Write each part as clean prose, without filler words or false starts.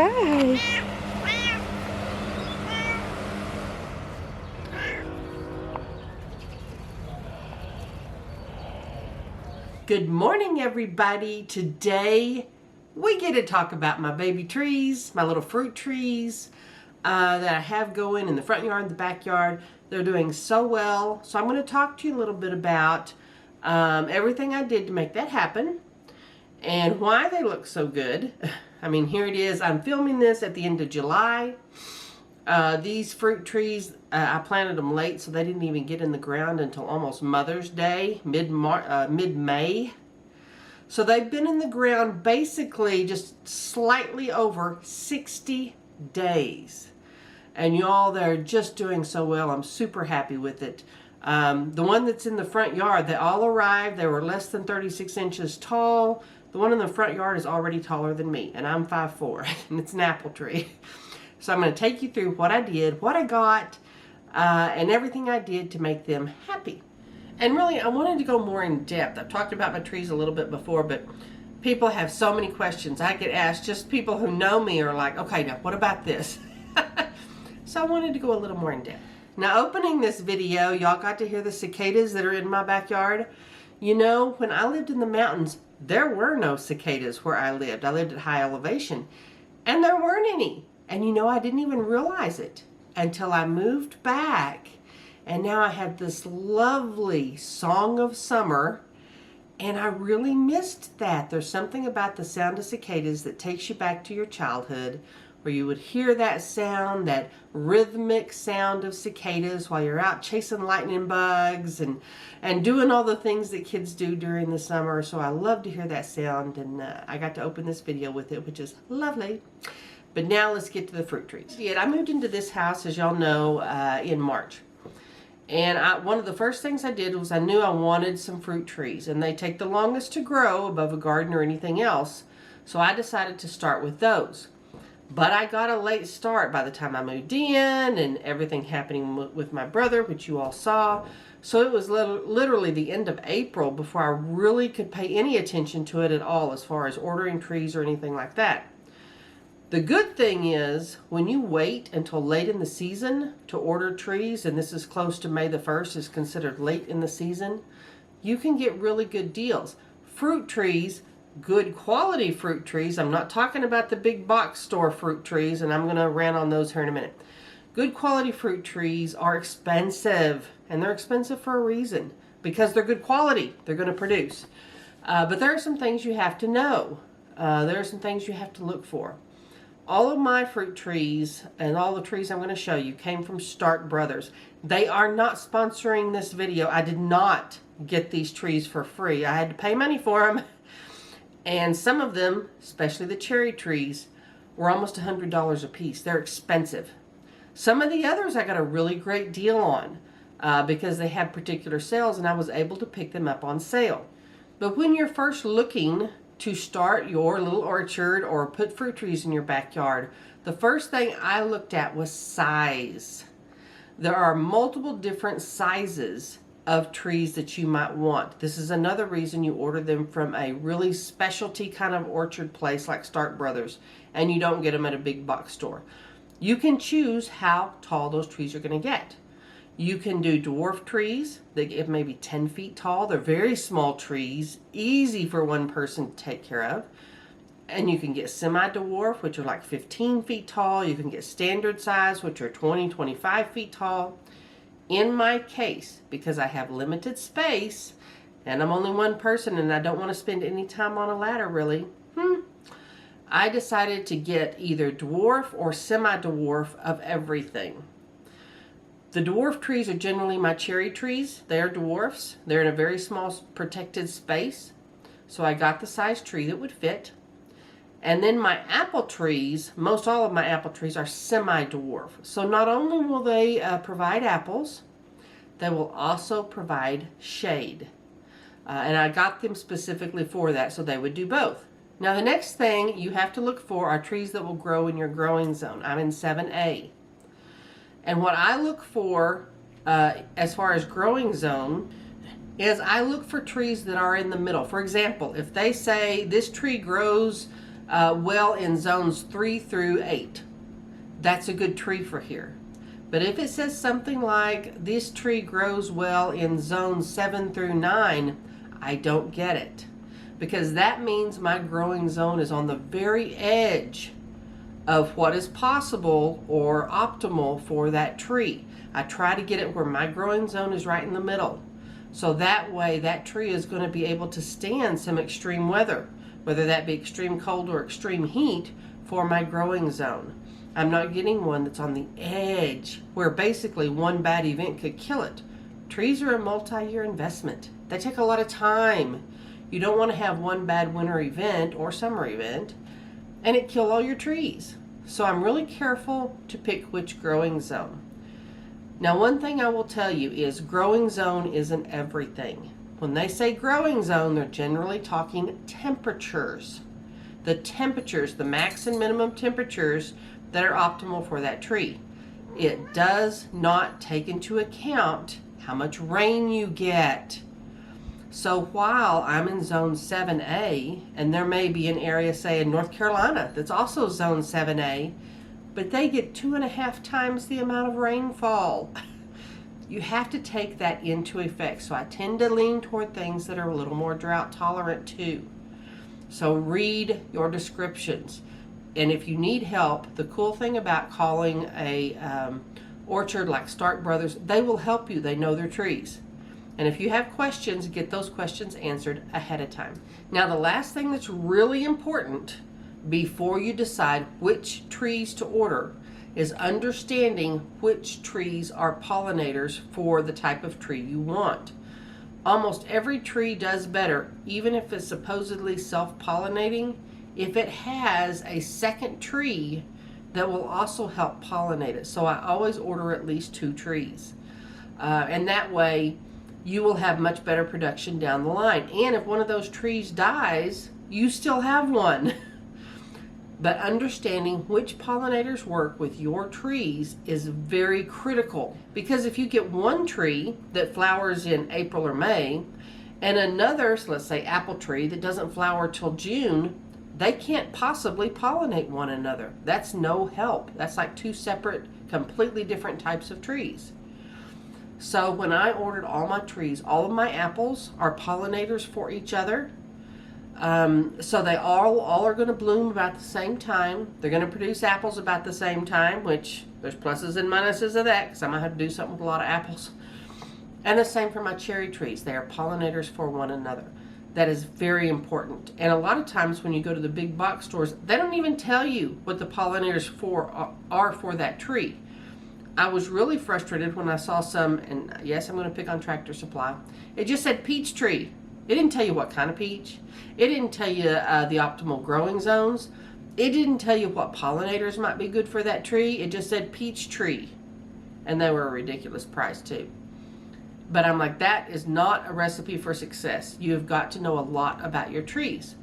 Hi. Good morning, everybody. Today we get to talk about my baby trees, my little fruit trees that I have going in the front yard, the backyard. They're doing so well. So I'm going to talk to you a little bit about everything I did to make that happen and why they look so good. I mean, here it is. I'm filming this at the end of July. These fruit trees, I planted them late, so they didn't even get in the ground until almost Mother's Day, mid-May. So they've been in the ground basically just slightly over 60 days. And y'all, they're just doing so well. I'm super happy with it. The one that's in the front yard, they all arrived. They were less than 36 inches tall. The one in the front yard is already taller than me, and I'm 5'4", and it's an apple tree. So I'm going to take you through what I did, what I got, and everything I did to make them happy. And really, I wanted to go more in depth. I've talked about my trees a little bit before, but people have so many questions. I get asked, just people who know me are like, okay, now what about this? So I wanted to go a little more in depth. Now, opening this video, y'all got to hear the cicadas that are in my backyard. You know, when I lived in the mountains, there were no cicadas where I lived. I lived at high elevation, and there weren't any. And you know, I didn't even realize it until I moved back. And now I have this lovely song of summer. And I really missed that. There's something about the sound of cicadas that takes you back to your childhood, where you would hear that sound, that rhythmic sound of cicadas while you're out chasing lightning bugs and doing all the things that kids do during the summer. So I love to hear that sound. And I got to open this video with it, which is lovely. But now let's get to the fruit trees. I moved into this house, as y'all know, in March. And one of the first things I did was I knew I wanted some fruit trees. And they take the longest to grow above a garden or anything else. So I decided to start with those. But I got a late start by the time I moved in and everything happening with my brother, which you all saw. So it was literally the end of April before I really could pay any attention to it at all as far as ordering trees or anything like that. The good thing is, when you wait until late in the season to order trees, and this is close to May the 1st, is considered late in the season, you can get really good deals. Fruit trees, good quality fruit trees, I'm not talking about the big box store fruit trees, and I'm going to rant on those here in a minute. Good quality fruit trees are expensive, and they're expensive for a reason, because they're good quality, they're going to produce. But there are some things you have to know. There are some things you have to look for. All of my fruit trees and all the trees I'm going to show you came from Stark Brothers. They are not sponsoring this video. I did not get these trees for free. I had to pay money for them. And some of them, especially the cherry trees, were almost $100 a piece. They're expensive. Some of the others I got a really great deal on because they had particular sales and I was able to pick them up on sale. But when you're first looking to start your little orchard or put fruit trees in your backyard, the first thing I looked at was size. There are multiple different sizes of trees that you might want. This is another reason you order them from a really specialty kind of orchard place like Stark Brothers, and you don't get them at a big box store. You can choose how tall those trees are going to get. You can do dwarf trees that get maybe 10 feet tall. They're very small trees, easy for one person to take care of. And you can get semi-dwarf, which are like 15 feet tall. You can get standard size, which are 20, 25 feet tall. In my case, because I have limited space, and I'm only one person and I don't want to spend any time on a ladder really, I decided to get either dwarf or semi-dwarf of everything. The dwarf trees are generally my cherry trees. They are dwarfs. They're in a very small protected space. So I got the size tree that would fit. And then my apple trees, most all of my apple trees are semi-dwarf. So not only will they provide apples, they will also provide shade. And I got them specifically for that, so they would do both. Now the next thing you have to look for are trees that will grow in your growing zone. I'm in 7A. And what I look for as far as growing zone is I look for trees that are in the middle. For example, if they say this tree grows well in zones 3 through 8. That's a good tree for here. But if it says something like this tree grows well in zones 7 through 9, I don't get it. Because that means my growing zone is on the very edge of what is possible or optimal for that tree. I try to get it where my growing zone is right in the middle. So that way that tree is going to be able to stand some extreme weather, whether that be extreme cold or extreme heat, for my growing zone. I'm not getting one that's on the edge where basically one bad event could kill it. Trees are a multi-year investment. They take a lot of time. You don't want to have one bad winter event or summer event and it kill all your trees. So I'm really careful to pick which growing zone. Now, one thing I will tell you is growing zone isn't everything. When they say growing zone, they're generally talking temperatures. The temperatures, the max and minimum temperatures that are optimal for that tree. It does not take into account how much rain you get. So while I'm in zone 7A, and there may be an area, say in North Carolina, that's also zone 7A, but they get 2.5 times the amount of rainfall. You have to take that into effect. So I tend to lean toward things that are a little more drought tolerant too. So read your descriptions. And if you need help, the cool thing about calling a orchard like Stark Brothers, they will help you. They know their trees. And if you have questions, get those questions answered ahead of time. Now, the last thing that's really important before you decide which trees to order is understanding which trees are pollinators for the type of tree you want. Almost every tree does better, even if it's supposedly self-pollinating, if it has a second tree that will also help pollinate it. So I always order at least 2 trees. And that way you will have much better production down the line. And if one of those trees dies, you still have one. But understanding which pollinators work with your trees is very critical. Because if you get one tree that flowers in April or May, and another, so let's say apple tree, that doesn't flower till June, they can't possibly pollinate one another. That's no help. That's like 2 separate, completely different types of trees. So when I ordered all my trees, all of my apples are pollinators for each other. So they all are going to bloom about the same time. They're going to produce apples about the same time, which there's pluses and minuses of that, because I might have to do something with a lot of apples. And the same for my cherry trees. They are pollinators for one another. That is very important. And a lot of times when you go to the big box stores, they don't even tell you what the pollinators are for that tree. I was really frustrated when I saw some, and yes, I'm going to pick on Tractor Supply. It just said peach tree. It didn't tell you what kind of peach. It didn't tell you the optimal growing zones. It didn't tell you what pollinators might be good for that tree. It just said peach tree. And they were a ridiculous price too. But I'm like, that is not a recipe for success. You've got to know a lot about your trees.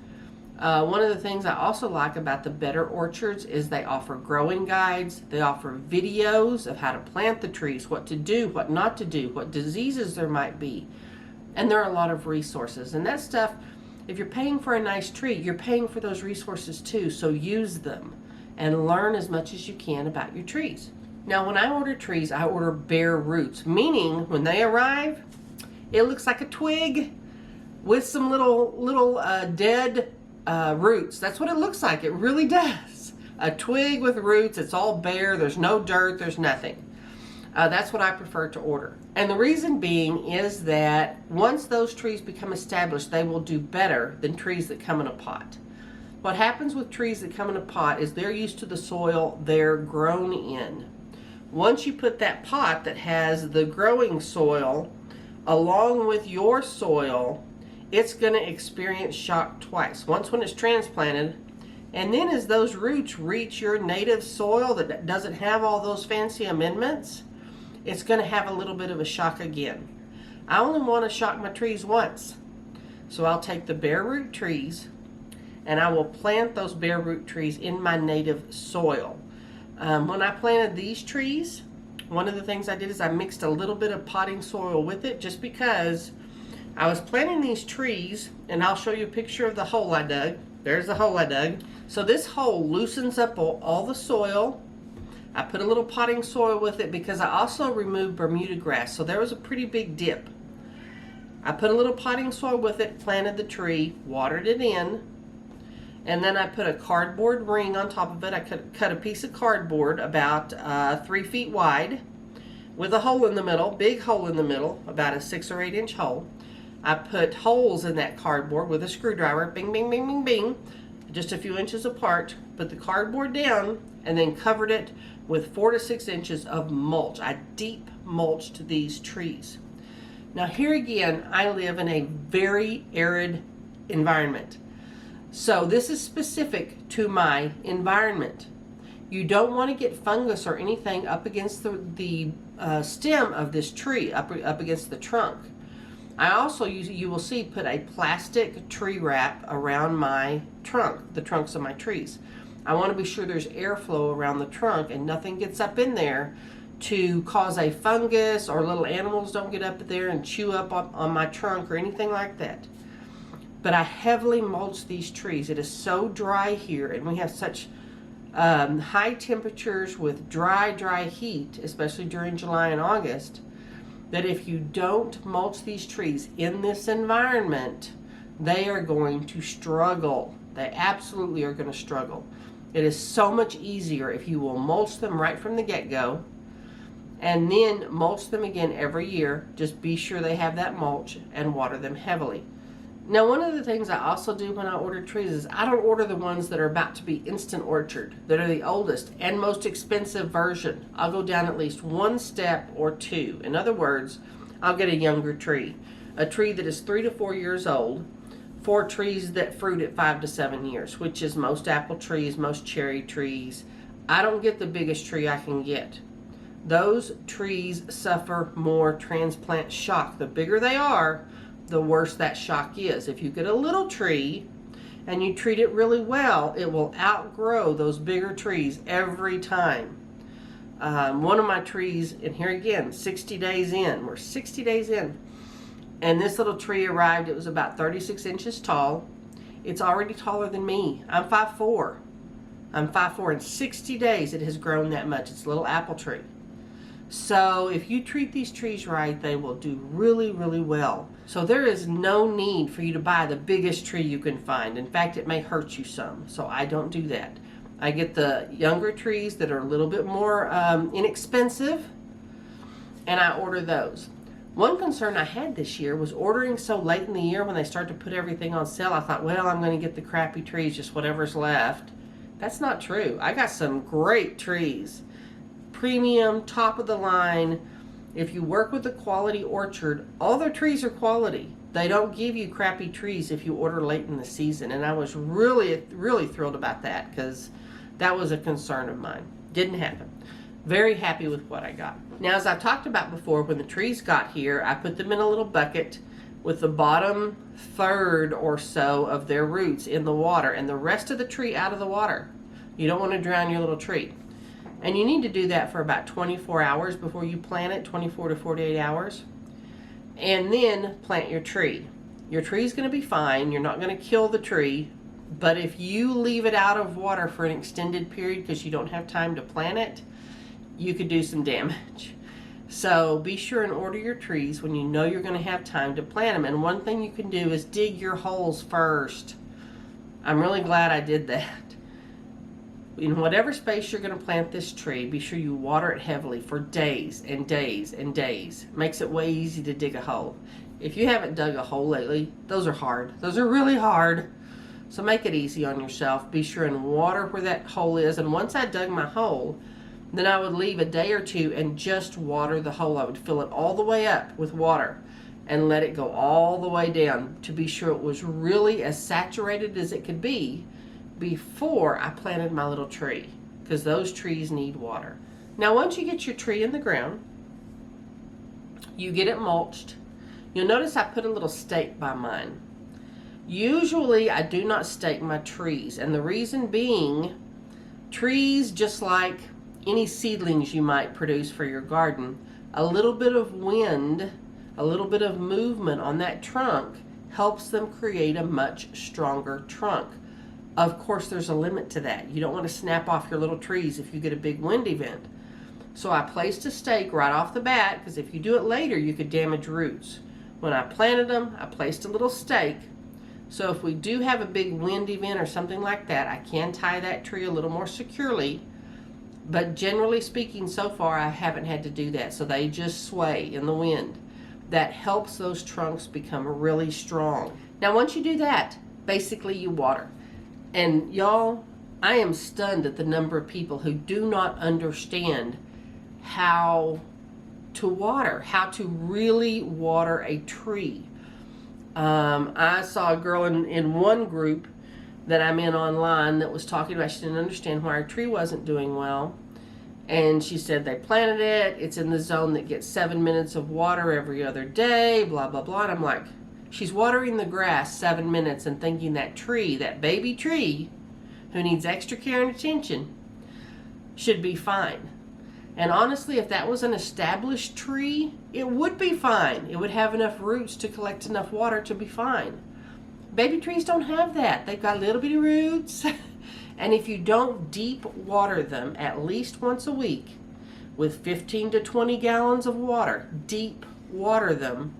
One of the things I also like about the Better Orchards is they offer growing guides. They offer videos of how to plant the trees, what to do, what not to do, what diseases there might be. And there are a lot of resources. And that stuff, if you're paying for a nice tree, you're paying for those resources too. So use them and learn as much as you can about your trees. Now, when I order trees, I order bare roots, meaning when they arrive, it looks like a twig with some little dead roots. That's what it looks like. It really does. A twig with roots. It's all bare. There's no dirt. There's nothing. That's what I prefer to order. And the reason being is that once those trees become established, they will do better than trees that come in a pot. What happens with trees that come in a pot is they're used to the soil they're grown in. Once you put that pot that has the growing soil along with your soil, it's going to experience shock twice. Once when it's transplanted, and then as those roots reach your native soil that doesn't have all those fancy amendments, it's going to have a little bit of a shock again. I only want to shock my trees once. So I'll take the bare root trees and I will plant those bare root trees in my native soil. When I planted these trees, one of the things I did is I mixed a little bit of potting soil with it, just because I was planting these trees, and I'll show you a picture of the hole I dug. There's the hole I dug. So this hole loosens up all the soil. I put a little potting soil with it because I also removed Bermuda grass. So there was a pretty big dip. I put a little potting soil with it, planted the tree, watered it in, and then I put a cardboard ring on top of it. I cut a piece of cardboard about 3 feet wide with a hole in the middle, big hole in the middle, about a 6 or 8 inch hole. I put holes in that cardboard with a screwdriver, bing, bing, bing, bing, bing, just a few inches apart. Put the cardboard down and then covered it with 4 to 6 inches of mulch. I deep mulched these trees. Now here again, I live in a very arid environment. So this is specific to my environment. You don't want to get fungus or anything up against the stem of this tree, up against the trunk. I also, you will see, put a plastic tree wrap around my trunk, the trunks of my trees. I want to be sure there's airflow around the trunk and nothing gets up in there to cause a fungus, or little animals don't get up there and chew up on my trunk or anything like that. But I heavily mulch these trees. It is so dry here, and we have such high temperatures with dry heat, especially during July and August, that if you don't mulch these trees in this environment, they are going to struggle. They absolutely are going to struggle. It is so much easier if you will mulch them right from the get-go, and then mulch them again every year. Just be sure they have that mulch and water them heavily. Now, one of the things I also do when I order trees is I don't order the ones that are about to be instant orchard, that are the oldest and most expensive version. I'll go down at least 1 step or 2. In other words, I'll get a younger tree, a tree that is 3 to 4 years old, for trees that fruit at 5 to 7 years, which is most apple trees, most cherry trees. I don't get the biggest tree I can get. Those trees suffer more transplant shock. The bigger they are, the worse that shock is. If you get a little tree and you treat it really well, it will outgrow those bigger trees every time. One of my trees, and here again, 60 days in, we're 60 days in, and this little tree arrived. It was about 36 inches tall. It's already taller than me. I'm 5'4". I'm 5'4". In 60 days it has grown that much. It's a little apple tree. So if you treat these trees right, they will do really, really well. So there is no need for you to buy the biggest tree you can find. In fact, it may hurt you some. So I don't do that. I get the younger trees that are a little bit more inexpensive, and I order those. One concern I had this year was ordering so late in the year when they start to put everything on sale. I thought, well, I'm going to get the crappy trees, just whatever's left. That's not true. I got some great trees. Premium, top of the line. If you work with a quality orchard, all their trees are quality. They don't give you crappy trees if you order late in the season. And I was really, really thrilled about that, because that was a concern of mine. Didn't happen. Very happy with what I got. Now, as I've talked about before, when the trees got here, I put them in a little bucket with the bottom third or so of their roots in the water and the rest of the tree out of the water. You don't want to drown your little tree. And you need to do that for about 24 hours before you plant it, 24 to 48 hours. And then plant your tree. Your tree is going to be fine. You're not going to kill the tree. But if you leave it out of water for an extended period because you don't have time to plant it, you could do some damage. So be sure and order your trees when you know you're going to have time to plant them. And one thing you can do is dig your holes first. I'm really glad I did that. In whatever space you're going to plant this tree, be sure you water it heavily for days and days and days. Makes it way easy to dig a hole. If you haven't dug a hole lately, those are hard. Those are really hard. So make it easy on yourself. Be sure and water where that hole is. And once I dug my hole, then I would leave a day or two and just water the hole. I would fill it all the way up with water and let it go all the way down to be sure it was really as saturated as it could be before I planted my little tree, because those trees need water. Now, once you get your tree in the ground, you get it mulched. You'll notice I put a little stake by mine. Usually I do not stake my trees, and the reason being, trees, just like any seedlings you might produce for your garden, a little bit of wind, a little bit of movement on that trunk helps them create a much stronger trunk. Of course, there's a limit to that. You don't want to snap off your little trees if you get a big wind event. So I placed a stake right off the bat, because if you do it later, you could damage roots. When I planted them, I placed a little stake. So if we do have a big wind event or something like that, I can tie that tree a little more securely. But generally speaking, so far, I haven't had to do that. So they just sway in the wind. That helps those trunks become really strong. Now, once you do that, basically you water. And y'all, I am stunned at the number of people who do not understand how to water, how to really water a tree. I saw a girl in one group that I'm in online that was talking about, she didn't understand why her tree wasn't doing well. And she said they planted it, it's in the zone that gets 7 minutes of water every other day, blah, blah, blah. And I'm like, she's watering the grass 7 minutes and thinking that tree, that baby tree, who needs extra care and attention, should be fine. And honestly, if that was an established tree, it would be fine. It would have enough roots to collect enough water to be fine. Baby trees don't have that. They've got little bitty roots. And if you don't deep water them at least once a week with 15 to 20 gallons of water, deep water them,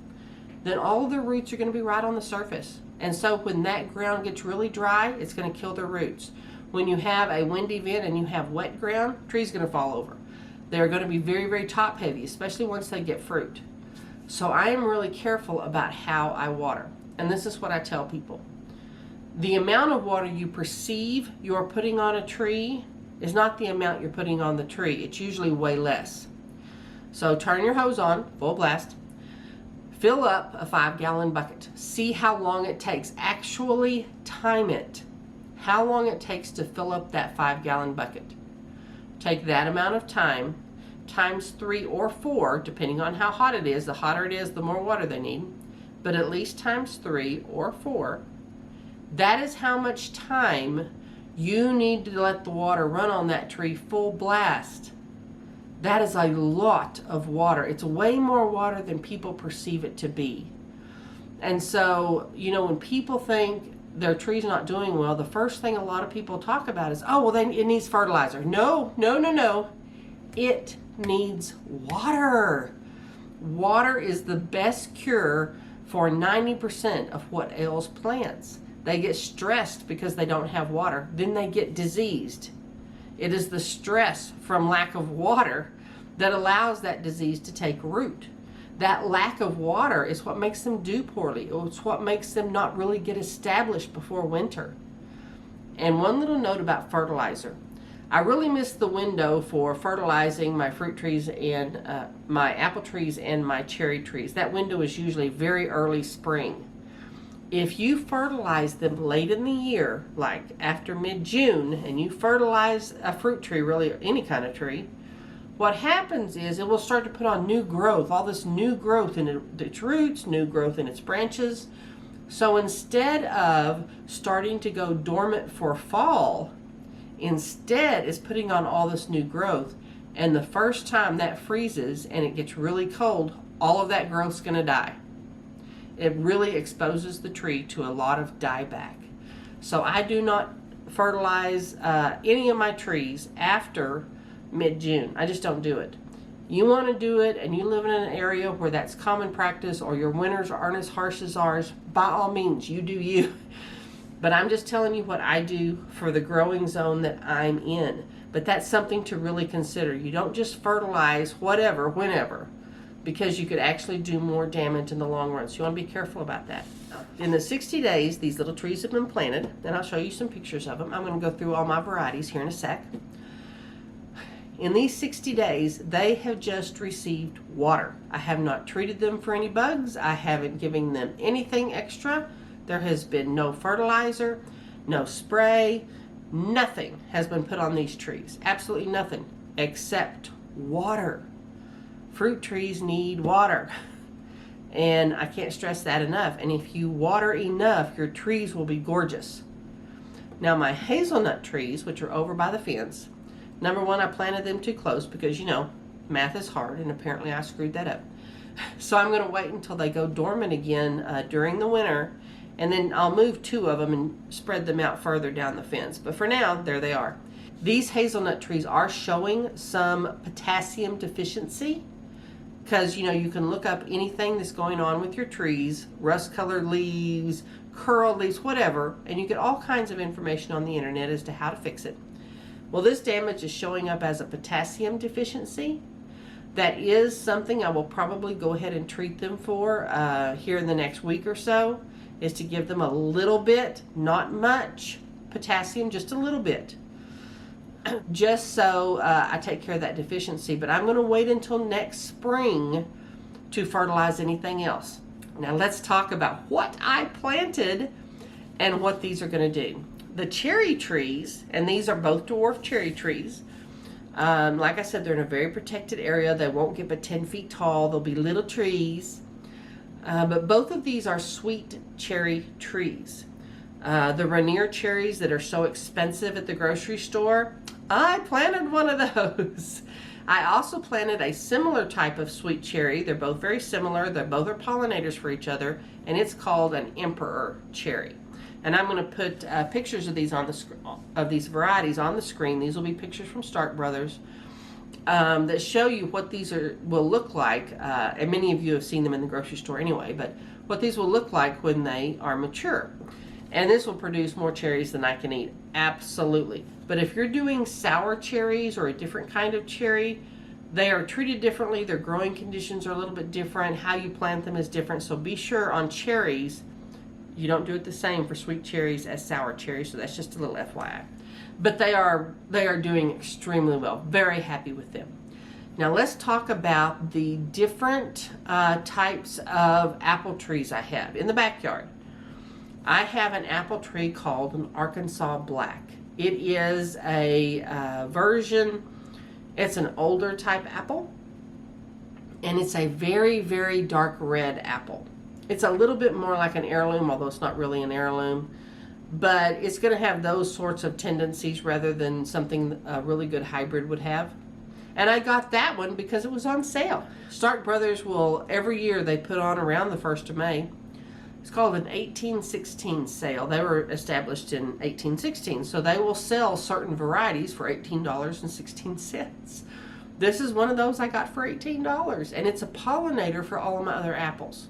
then all of their roots are going to be right on the surface. And so when that ground gets really dry, it's going to kill their roots. When you have a wind event and you have wet ground, tree's going to fall over. They're going to be very, very top heavy, especially once they get fruit. So I am really careful about how I water. And this is what I tell people. The amount of water you perceive you're putting on a tree is not the amount you're putting on the tree. It's usually way less. So turn your hose on, full blast. Fill up a 5-gallon bucket. See how long it takes. Actually time it. How long it takes to fill up that 5-gallon bucket. Take that amount of time, times 3 or 4, depending on how hot it is. The hotter it is, the more water they need. But at least times 3 or 4. That is how much time you need to let the water run on that tree full blast. That is a lot of water. It's way more water than people perceive it to be. And so, you know, when people think their tree's not doing well, the first thing a lot of people talk about is, oh, well, then it needs fertilizer. No, no, no, no. It needs water. Water is the best cure for 90% of what ails plants. They get stressed because they don't have water. Then they get diseased. It is the stress from lack of water that allows that disease to take root. That lack of water is what makes them do poorly. It's what makes them not really get established before winter. And one little note about fertilizer. I really missed the window for fertilizing my fruit trees and my apple trees and my cherry trees. That window is usually very early spring. If you fertilize them late in the year, like after mid-June, and you fertilize a fruit tree, really any kind of tree, what happens is it will start to put on new growth, all this new growth in its roots, new growth in its branches. So instead of starting to go dormant for fall, instead it's putting on all this new growth. And the first time that freezes and it gets really cold, all of that growth's going to die. It really exposes the tree to a lot of dieback. So I do not fertilize any of my trees after mid-June. I just don't do it. You want to do it and you live in an area where that's common practice, or your winters aren't as harsh as ours, by all means, you do you. But I'm just telling you what I do for the growing zone that I'm in. But that's something to really consider. You don't just fertilize whatever, whenever, because you could actually do more damage in the long run. So you want to be careful about that. In the 60 days, these little trees have been planted, and I'll show you some pictures of them. I'm going to go through all my varieties here in a sec. In these 60 days, they have just received water. I have not treated them for any bugs. I haven't given them anything extra. There has been no fertilizer, no spray, nothing has been put on these trees. Absolutely nothing except water. Fruit trees need water. And I can't stress that enough. And if you water enough, your trees will be gorgeous. Now my hazelnut trees, which are over by the fence, number one, I planted them too close because, you know, math is hard, and apparently I screwed that up. So I'm going to wait until they go dormant again during the winter, And then I'll move 2 of them and spread them out further down the fence. But for now, there they are. These hazelnut trees are showing some potassium deficiency, because you can look up anything that's going on with your trees, rust-colored leaves, curled leaves, whatever, and you get all kinds of information on the internet as to how to fix it. Well, this damage is showing up as a potassium deficiency. That is something I will probably go ahead and treat them for here in the next week or so, is to give them a little bit, not much potassium, just a little bit, just so I take care of that deficiency. But I'm going to wait until next spring to fertilize anything else. Now let's talk about what I planted and what these are going to do. The cherry trees, and these are both dwarf cherry trees. Like I said, they're in a very protected area. They won't get but 10 feet tall. They'll be little trees. But both of these are sweet cherry trees. The Rainier cherries that are so expensive at the grocery store, I planted one of those. I also planted a similar type of sweet cherry. They're both very similar. They both are pollinators for each other, and it's called an emperor cherry. And I'm going to put pictures of these these varieties on the screen. These will be pictures from Stark Brothers that show you what these will look like. And many of you have seen them in the grocery store anyway, but what these will look like when they are mature. And this will produce more cherries than I can eat, absolutely. But if you're doing sour cherries or a different kind of cherry, they are treated differently. Their growing conditions are a little bit different. How you plant them is different. So be sure on cherries, you don't do it the same for sweet cherries as sour cherries. So that's just a little FYI. But they are doing extremely well. Very happy with them. Now let's talk about the different types of apple trees I have in the backyard. I have an apple tree called an Arkansas Black. It is a version, it's an older type apple, and it's a very, very dark red apple. It's a little bit more like an heirloom, although it's not really an heirloom, but it's going to have those sorts of tendencies rather than something a really good hybrid would have. And I got that one because it was on sale. Stark Brothers will, every year they put on around the 1st of May. It's called an 1816 sale. They were established in 1816, so they will sell certain varieties for $18.16. This is one of those I got for $18, and it's a pollinator for all of my other apples.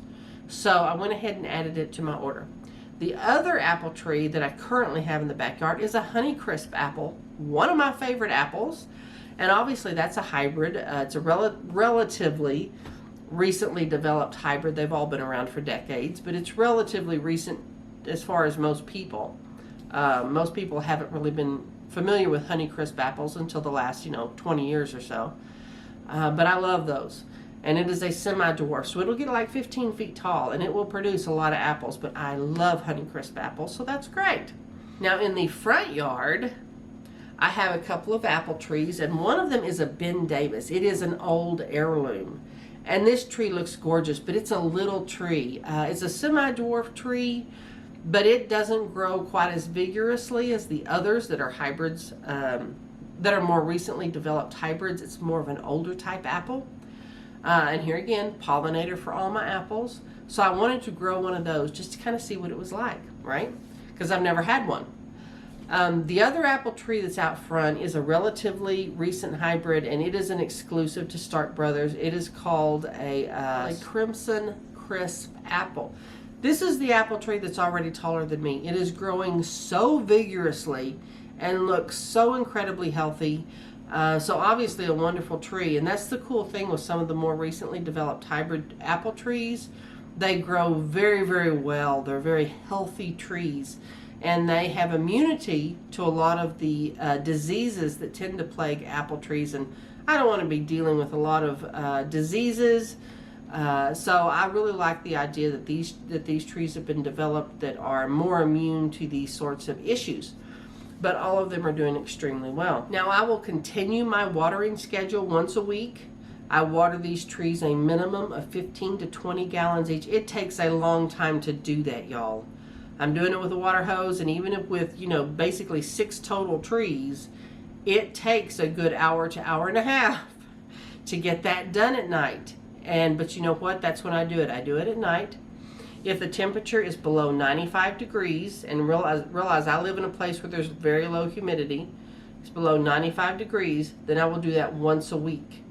So I went ahead and added it to my order. The other apple tree that I currently have in the backyard is a Honeycrisp apple, one of my favorite apples, and obviously that's a hybrid. It's a relatively recently developed hybrid. They've all been around for decades, but it's relatively recent as far as most people. Most people haven't really been familiar with Honeycrisp apples until the last 20 years or so. But I love those. And it is a semi-dwarf, so it'll get like 15 feet tall, and it will produce a lot of apples, but I love Honeycrisp apples, so that's great. Now in the front yard, I have a couple of apple trees, and one of them is a Ben Davis. It is an old heirloom. And this tree looks gorgeous, but it's a little tree. It's a semi-dwarf tree, but it doesn't grow quite as vigorously as the others that are hybrids, that are more recently developed hybrids. It's more of an older type apple. And here again, pollinator for all my apples. So I wanted to grow one of those just to kind of see what it was like, right? Because I've never had one. The other apple tree that's out front is a relatively recent hybrid, and it is an exclusive to Stark Brothers. It is called a Crimson Crisp apple. This is the apple tree that's already taller than me. It is growing so vigorously and looks so incredibly healthy. So obviously a wonderful tree, and that's the cool thing with some of the more recently developed hybrid apple trees. They grow very, very well. They're very healthy trees, and they have immunity to a lot of the diseases that tend to plague apple trees, and I don't want to be dealing with a lot of diseases. So I really like the idea that these trees have been developed that are more immune to these sorts of issues. But all of them are doing extremely well. Now I will continue my watering schedule once a week. I water these trees a minimum of 15 to 20 gallons each. It takes a long time to do that, y'all. I'm doing it with a water hose, and even if with, basically 6 total trees, it takes a good hour to hour and a half to get that done at night. But you know what? That's when I do it. I do it at night. If the temperature is below 95 degrees, and realize I live in a place where there's very low humidity, it's below 95 degrees, then I will do that once a week.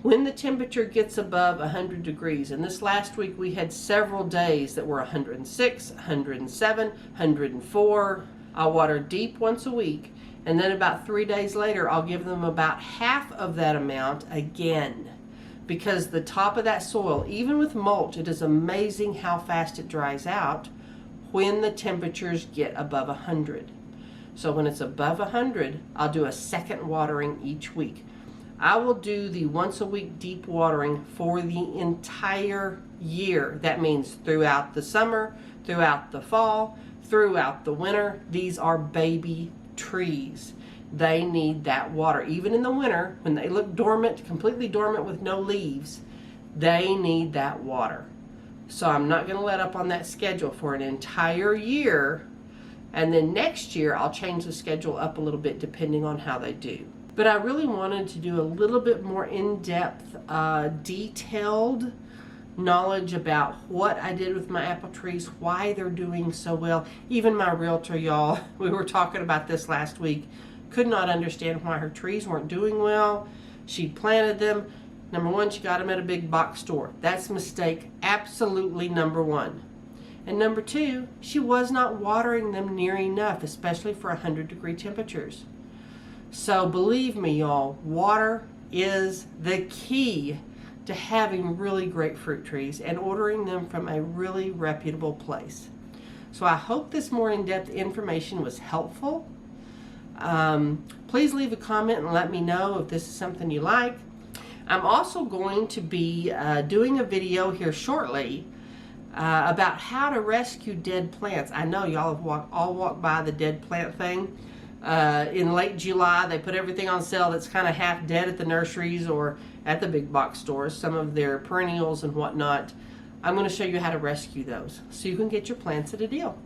When the temperature gets above 100 degrees, and this last week we had several days that were 106, 107, 104, I'll water deep once a week, and then about 3 days later I'll give them about half of that amount again. Because the top of that soil, even with mulch, it is amazing how fast it dries out when the temperatures get above 100. So when it's above 100, I'll do a second watering each week. I will do the once a week deep watering for the entire year. That means throughout the summer, throughout the fall, throughout the winter. These are baby trees. They need that water. Even in the winter, when they look dormant, completely dormant with no leaves, they need that water. So I'm not going to let up on that schedule for an entire year. And then next year, I'll change the schedule up a little bit depending on how they do. But I really wanted to do a little bit more in-depth, detailed knowledge about what I did with my apple trees, why they're doing so well. Even my realtor, y'all, we were talking about this last week, could not understand why her trees weren't doing well. She planted them. Number one, she got them at a big box store. That's mistake absolutely number one. And number two, she was not watering them near enough, especially for 100-degree temperatures. So believe me, y'all, water is the key to having really great fruit trees and ordering them from a really reputable place. So I hope this more in-depth information was helpful. Please leave a comment and let me know if this is something you like. I'm also going to be doing a video here shortly about how to rescue dead plants. I know y'all have all walked by the dead plant thing. In late July, they put everything on sale that's kind of half dead at the nurseries or at the big box stores, some of their perennials and whatnot. I'm going to show you how to rescue those so you can get your plants at a deal.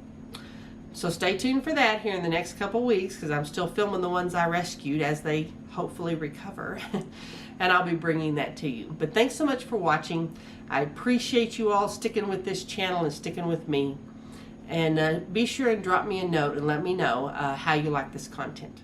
So stay tuned for that here in the next couple weeks, because I'm still filming the ones I rescued as they hopefully recover. And I'll be bringing that to you. But thanks so much for watching. I appreciate you all sticking with this channel and sticking with me. And be sure and drop me a note and let me know how you like this content.